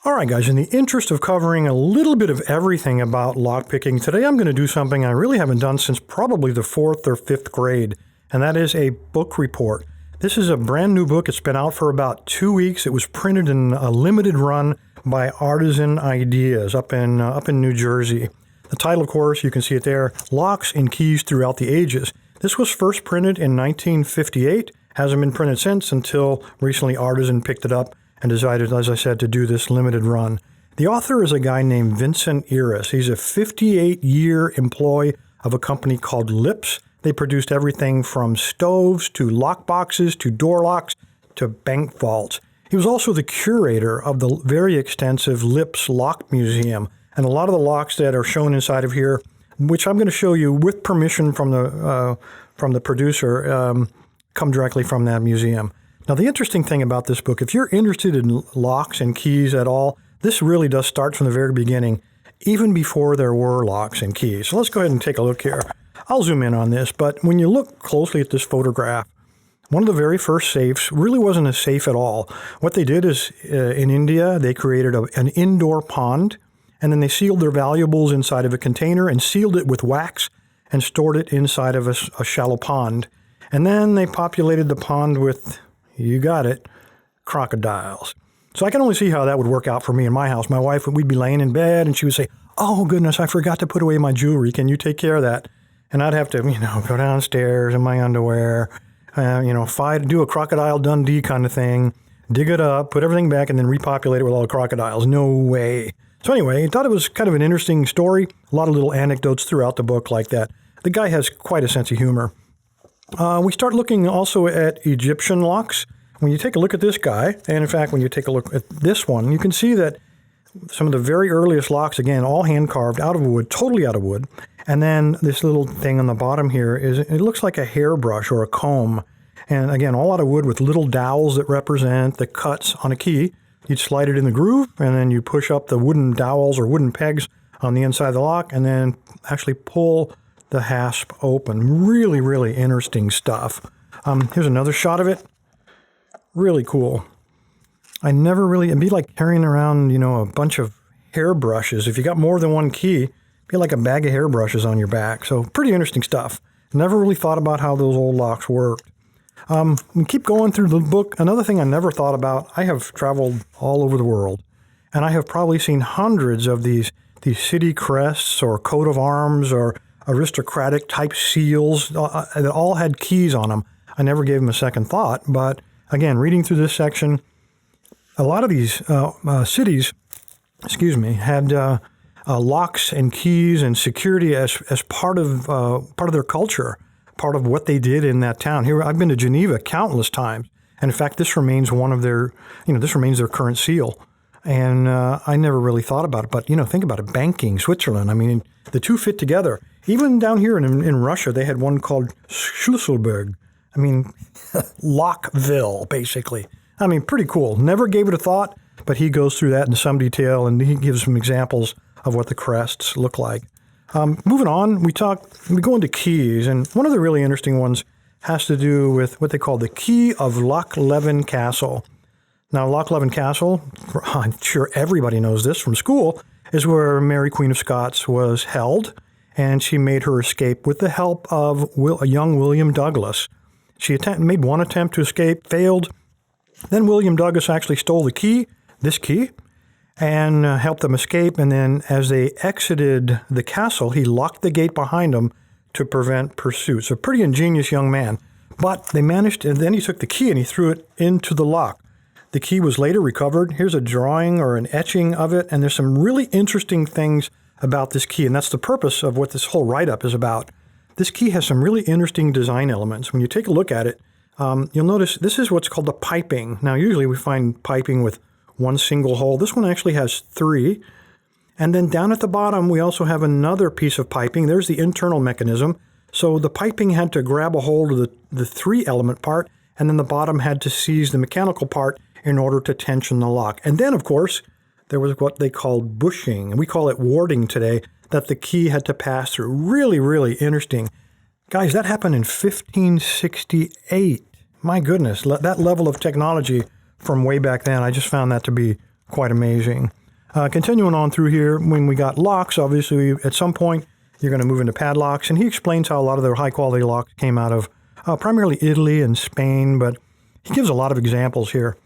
All right, guys, in the interest of covering a little bit of everything about lockpicking, today I'm going to do something I really haven't done since probably the 4th or 5th grade, and that is a book report. This is a brand new book. It's been out for about 2 weeks. It was printed in a limited run by Artisan Ideas up in New Jersey. The title, of course, you can see it there, Locks and Keys Throughout the Ages. This was first printed in 1958, hasn't been printed since until recently Artisan picked it up and decided, as I said, to do this limited run. The author is a guy named Vincent J.M. He's a 58-year employee of a company called Lips. They produced everything from stoves to lock boxes to door locks to bank vaults. He was also the curator of the very extensive Lips Lock Museum. And a lot of the locks that are shown inside of here, which I'm going to show you with permission from the producer, come directly from that museum. Now, the interesting thing about this book, if you're interested in locks and keys at all, this really does start from the very beginning, even before there were locks and keys. So let's go ahead and take a look here. I'll zoom in on this, but when you look closely at this photograph, one of the very first safes really wasn't a safe at all. What they did is, in India, they created an indoor pond, and then they sealed their valuables inside of a container and sealed it with wax and stored it inside of a shallow pond. And then they populated the pond with, you got it, crocodiles. So I can only see how that would work out for me in my house. My wife, we'd be laying in bed and she would say, "Oh goodness, I forgot to put away my jewelry. Can you take care of that?" And I'd have to, go downstairs in my underwear, do a Crocodile Dundee kind of thing, dig it up, put everything back, and then repopulate it with all the crocodiles. No way. So anyway, I thought it was kind of an interesting story. A lot of little anecdotes throughout the book like that. The guy has quite a sense of humor. We start looking also at Egyptian locks. When you take a look at this guy, and in fact, when you take a look at this one, you can see that some of the very earliest locks, again, all hand-carved out of wood, totally out of wood. And then this little thing on the bottom here, it looks like a hairbrush or a comb. And again, all out of wood with little dowels that represent the cuts on a key. You'd slide it in the groove, and then you push up the wooden dowels or wooden pegs on the inside of the lock, and then actually pull the hasp open. Really, really interesting stuff. Here's another shot of it. Really cool. It'd be like carrying around, a bunch of hairbrushes. If you got more than one key, it'd be like a bag of hairbrushes on your back. So pretty interesting stuff. Never really thought about how those old locks worked. We keep going through the book. Another thing I never thought about, I have traveled all over the world, and I have probably seen hundreds of these city crests or coat of arms or aristocratic type seals that all had keys on them. I never gave them a second thought, but again, reading through this section, a lot of these cities, had locks and keys and security as part of their culture, part of what they did in that town. Here, I've been to Geneva countless times, and in fact, this remains one of their, this remains their current seal. And I never really thought about it, but think about it: banking, Switzerland. I mean, the two fit together. Even down here in Russia, they had one called Schlüsselburg. I mean, Lockville, basically. I mean, pretty cool. Never gave it a thought, but he goes through that in some detail, and he gives some examples of what the crests look like. Moving on, we go into keys, and one of the really interesting ones has to do with what they call the key of Loch Leven Castle. Now, Loch Leven Castle, I'm sure everybody knows this from school, is where Mary, Queen of Scots was held, and she made her escape with the help of a young William Douglas. She made one attempt to escape, failed. Then William Douglas actually stole this key, and helped them escape. And then as they exited the castle, he locked the gate behind them to prevent pursuit. So pretty ingenious young man. But they managed, and then he took the key and he threw it into the lock. The key was later recovered. Here's a drawing or an etching of it, and there's some really interesting things about this key, and that's the purpose of what this whole write-up is about. This key has some really interesting design elements. When you take a look at it, you'll notice this is what's called the piping. Now, usually we find piping with one single hole. This one actually has 3. And then down at the bottom, we also have another piece of piping. There's the internal mechanism. So the piping had to grab a hold of the 3-element part, and then the bottom had to seize the mechanical part in order to tension the lock. And then, of course, there was what they called bushing, and we call it warding today, that the key had to pass through. Really, really interesting. Guys, that happened in 1568. My goodness, that level of technology from way back then, I just found that to be quite amazing. Continuing on through here, when we got locks, obviously at some point you're going to move into padlocks, and he explains how a lot of their high-quality locks came out of primarily Italy and Spain, but he gives a lot of examples here.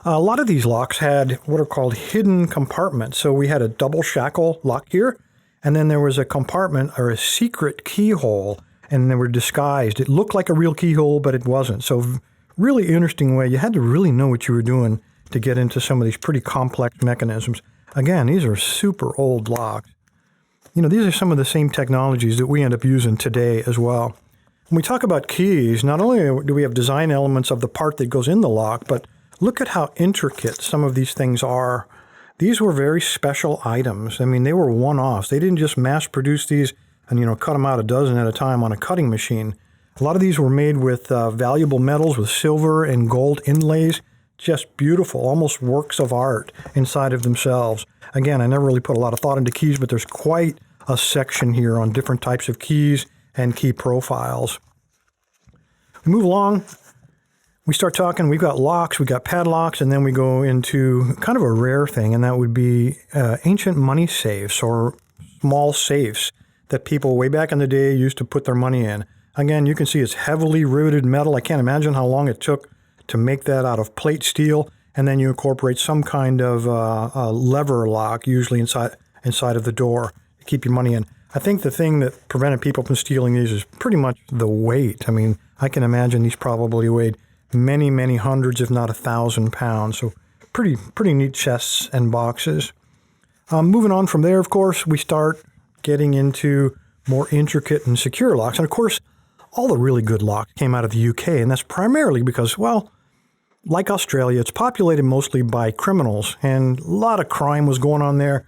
A lot of these locks had what are called hidden compartments. So we had a double shackle lock here, and then there was a compartment or a secret keyhole, and they were disguised. It looked like a real keyhole, but it wasn't. So really interesting way. You had to really know what you were doing to get into some of these pretty complex mechanisms. Again, these are super old locks. You know, these are some of the same technologies that we end up using today as well. When we talk about keys, not only do we have design elements of the part that goes in the lock, but look at how intricate some of these things are. These were very special items. I mean, they were one-offs. They didn't just mass produce these and, you know, cut them out a dozen at a time on a cutting machine. A lot of these were made with valuable metals with silver and gold inlays. Just beautiful, almost works of art inside of themselves. Again, I never really put a lot of thought into keys, but there's quite a section here on different types of keys and key profiles. We move along. We start talking, we've got locks, we've got padlocks, and then we go into kind of a rare thing, and that would be ancient money safes or small safes that people way back in the day used to put their money in. Again, you can see it's heavily riveted metal. I can't imagine how long it took to make that out of plate steel, and then you incorporate some kind of a lever lock, usually inside of the door, to keep your money in. I think the thing that prevented people from stealing these is pretty much the weight. I mean, I can imagine these probably weighed many, many hundreds, if not 1,000 pounds. So pretty neat chests and boxes. Moving on from there, of course, we start getting into more intricate and secure locks. And of course, all the really good locks came out of the UK, and that's primarily because, well, like Australia, it's populated mostly by criminals, and a lot of crime was going on there.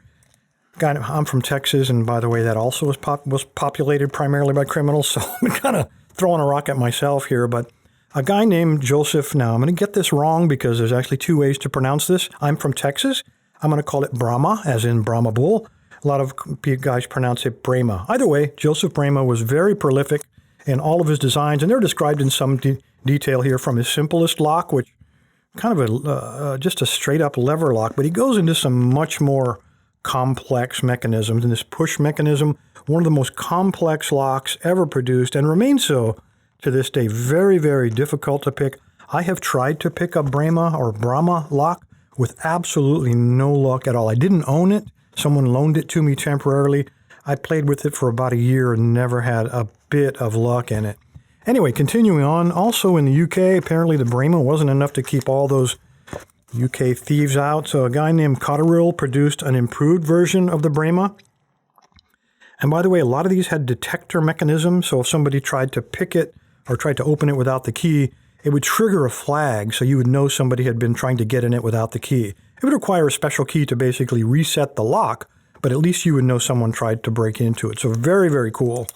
I'm from Texas, and by the way, that also was populated primarily by criminals, so I'm kind of throwing a rock at myself here, but a guy named Joseph, now I'm going to get this wrong because there's actually two ways to pronounce this. I'm from Texas. I'm going to call it Brahma, as in Brahma Bull. A lot of guys pronounce it Brahma. Either way, Joseph Brahma was very prolific in all of his designs, and they're described in some detail here, from his simplest lock, which kind of just a straight-up lever lock, but he goes into some much more complex mechanisms. And this push mechanism, one of the most complex locks ever produced, and remains so to this day. Very, very difficult to pick. I have tried to pick a Brahma lock with absolutely no luck at all. I didn't own it. Someone loaned it to me temporarily. I played with it for about a year and never had a bit of luck in it. Anyway, continuing on, also in the UK, apparently the Brahma wasn't enough to keep all those UK thieves out. So a guy named Cotterill produced an improved version of the Brahma. And by the way, a lot of these had detector mechanisms. So if somebody tried to pick it or tried to open it without the key, it would trigger a flag, so you would know somebody had been trying to get in it without the key. It would require a special key to basically reset the lock, but at least you would know someone tried to break into it. So very, very cool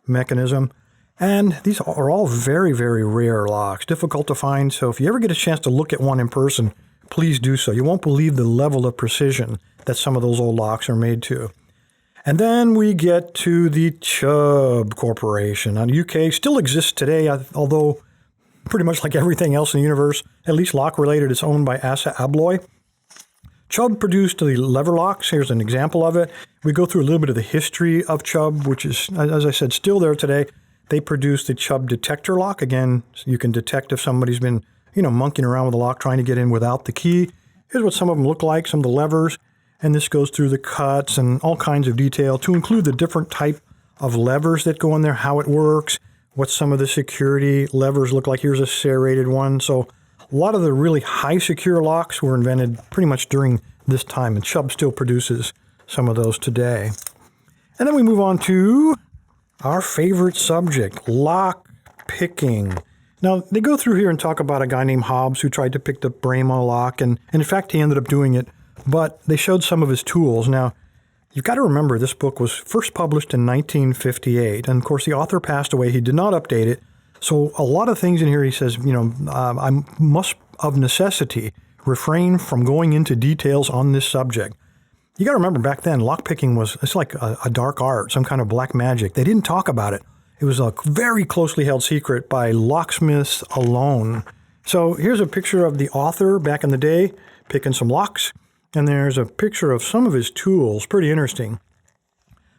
mechanism. And these are all very, very rare locks, difficult to find. So if you ever get a chance to look at one in person, please do so. You won't believe the level of precision that some of those old locks are made to. And then we get to the Chubb Corporation. Now, the UK still exists today, although pretty much like everything else in the universe, at least lock-related, it's owned by Assa Abloy. Chubb produced the lever locks. Here's an example of it. We go through a little bit of the history of Chubb, which is, as I said, still there today. They produced the Chubb detector lock. Again, you can detect if somebody's been, monkeying around with the lock trying to get in without the key. Here's what some of them look like, some of the levers. And this goes through the cuts and all kinds of detail to include the different type of levers that go in there, how it works, what some of the security levers look like. Here's a serrated one. So a lot of the really high secure locks were invented pretty much during this time, and Chubb still produces some of those today. And then we move on to our favorite subject, lock picking. Now, they go through here and talk about a guy named Hobbs who tried to pick the Brahma lock, and in fact, he ended up doing it, but they showed some of his tools. Now, you've got to remember this book was first published in 1958, and of course, the author passed away. He did not update it. So a lot of things in here he says, I must of necessity refrain from going into details on this subject. You got to remember back then, lockpicking it's like a dark art, some kind of black magic. They didn't talk about it. It was a very closely held secret by locksmiths alone. So here's a picture of the author back in the day picking some locks. and there's a picture of some of his tools, pretty interesting.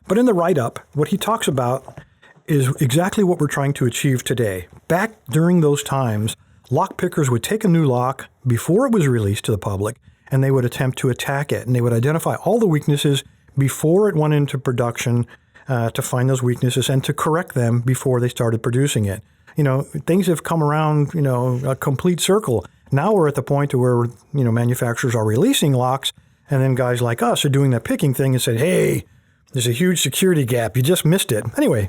But in the write-up, what he talks about is exactly what we're trying to achieve today. Back during those times, lock pickers would take a new lock before it was released to the public, and they would attempt to attack it, and they would identify all the weaknesses before it went into production to find those weaknesses and to correct them before they started producing it. You know, things have come around, a complete circle. Now we're at the point to where, manufacturers are releasing locks, and then guys like us are doing that picking thing and said, hey, there's a huge security gap. You just missed it. Anyway,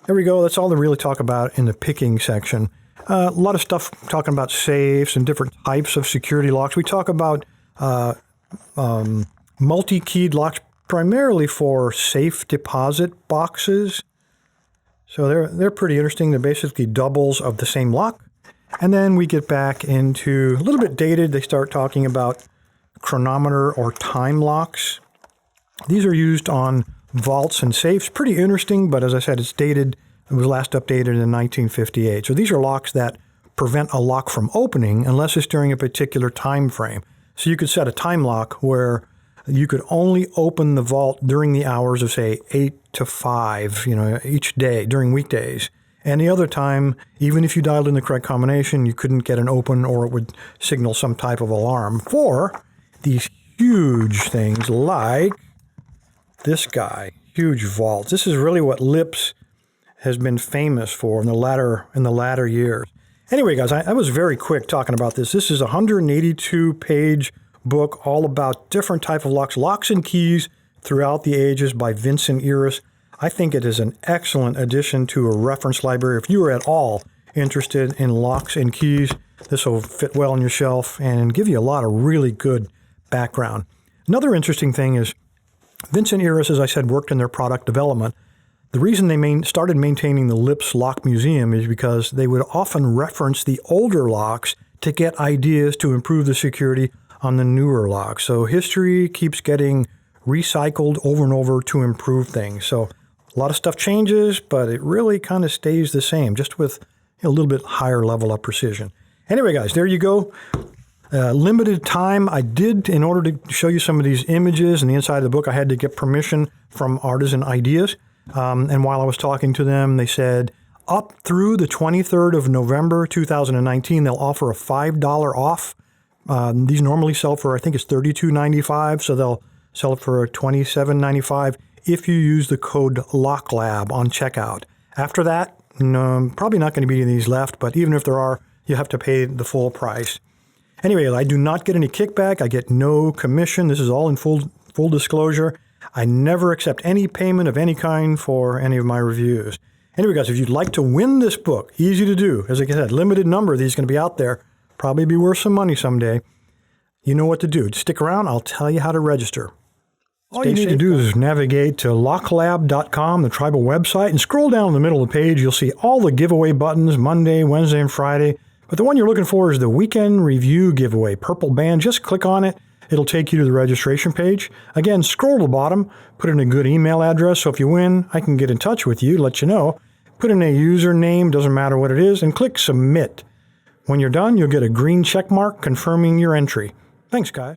there we go. That's all to really talk about in the picking section. A lot of stuff talking about safes and different types of security locks. We talk about multi-keyed locks primarily for safe deposit boxes. So they're pretty interesting. They're basically doubles of the same lock. And then we get back into a little bit dated. They start talking about chronometer or time locks. These are used on vaults and safes. Pretty interesting, but as I said, it's dated. It was last updated in 1958. So these are locks that prevent a lock from opening unless it's during a particular time frame. So you could set a time lock where you could only open the vault during the hours of, say, 8 to 5, each day during weekdays. Any other time, even if you dialed in the correct combination, you couldn't get an open or it would signal some type of alarm for these huge things like this guy, huge vaults. This is really what Lips has been famous for in the latter years. Anyway, guys, I was very quick talking about this. This is a 182-page book all about different type of locks and keys throughout the ages by Vincent J.M. I think it is an excellent addition to a reference library. If you are at all interested in locks and keys, this will fit well on your shelf and give you a lot of really good background. Another interesting thing is Vincent J.M., as I said, worked in their product development. The reason they started maintaining the Lips Lock Museum is because they would often reference the older locks to get ideas to improve the security on the newer locks. So history keeps getting recycled over and over to improve things. So a lot of stuff changes, but it really kind of stays the same, just with a little bit higher level of precision. Anyway, guys, there you go. Limited time. I did, in order to show you some of these images and the inside of the book, I had to get permission from Artisan Ideas. And while I was talking to them, they said up through the 23rd of November 2019, they'll offer a $5 off. These normally sell for, I think it's $32.95, so they'll sell it for $27.95 if you use the code LOCKLAB on checkout. After that, no, probably not going to be any of these left, but even if there are, you have to pay the full price. Anyway, I do not get any kickback. I get no commission. This is all in full disclosure. I never accept any payment of any kind for any of my reviews. Anyway, guys, if you'd like to win this book, easy to do. As I said, limited number of these going to be out there. Probably be worth some money someday. You know what to do. Stick around. I'll tell you how to register. All you need to do is navigate to locklab.com, the tribal website, and scroll down in the middle of the page. You'll see all the giveaway buttons, Monday, Wednesday, and Friday. But the one you're looking for is the Weekend Review giveaway, purple band. Just click on it. It'll take you to the registration page. Again, scroll to the bottom, put in a good email address, so if you win, I can get in touch with you, let you know. Put in a username, doesn't matter what it is, and click Submit. When you're done, you'll get a green check mark confirming your entry. Thanks, guys.